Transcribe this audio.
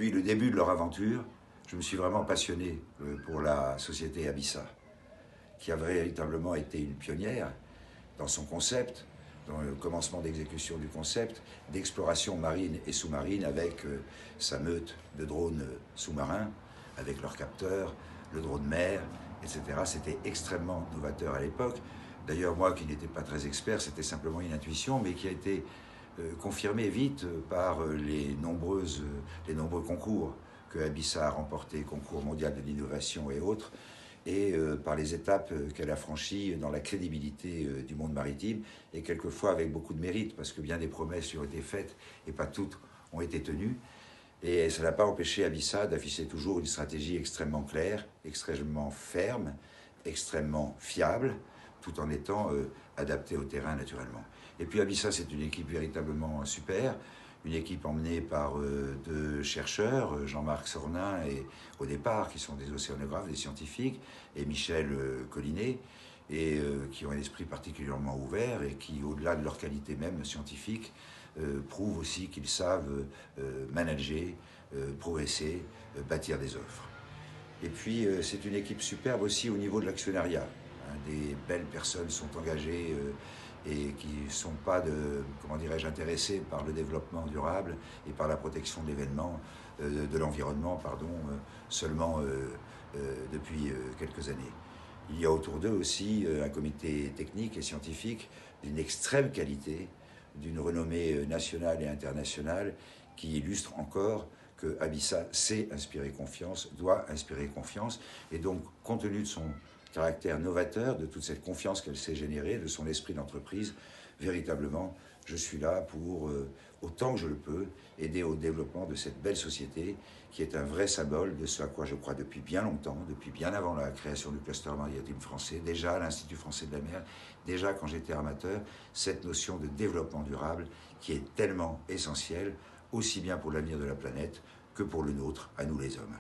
depuis le début de leur aventure, je me suis vraiment passionné pour la société Abissa, qui a véritablement été une pionnière dans son concept, dans le commencement d'exécution du concept, d'exploration marine et sous-marine avec sa meute de drones sous-marins, avec leurs capteurs, le drone mer, etc. C'était extrêmeux novateur à l'époque. D'ailleurs, moi qui n'étais pas très expert, c'était simplement une intuition, mais qui a été confirmée vite par les nombreux concours que Abissa a remportés, concours mondial de l'innovation et autres, et par les étapes qu'elle a franchies dans la crédibilité du monde maritime, et quelquefois avec beaucoup de mérite, parce que bien des promesses ont été faites et pas toutes ont été tenues. Et ça n'a pas empêché Abissa d'afficher toujours une stratégie extrêmement claire, extrêmement ferme, extrêmement fiable, tout en étant adaptée au terrain naturellement. Et puis Abissa, c'est une équipe véritablement super, une équipe emmenée par deux chercheurs, Jean-Marc Sornin et au départ, qui sont des océanographes, des scientifiques, et Michel Collinet, et qui ont un esprit particulièrement ouvert et qui, au-delà de leur qualité même scientifique, prouvent aussi qu'ils savent manager, progresser, bâtir des offres. Et puis c'est une équipe superbe aussi au niveau de l'actionnariat. Des belles personnes sont engagées et qui ne sont pas comment dirais-je, intéressées par le développement durable et par la protection de l'environnement, seulement depuis quelques années. Il y a autour d'eux aussi un comité technique et scientifique d'une extrême qualité, d'une renommée nationale et internationale, qui illustre encore que Abissa sait inspirer confiance, doit inspirer confiance, et donc, compte tenu de son caractère novateur, de toute cette confiance qu'elle sait générer, de son esprit d'entreprise, véritablement, je suis là pour, autant que je le peux, aider au développement de cette belle société qui est un vrai symbole de ce à quoi je crois depuis bien longtemps, depuis bien avant la création du cluster maritime français, déjà à l'Institut français de la mer, déjà quand j'étais armateur, cette notion de développement durable qui est tellement essentielle, aussi bien pour l'avenir de la planète que pour le nôtre, à nous les hommes.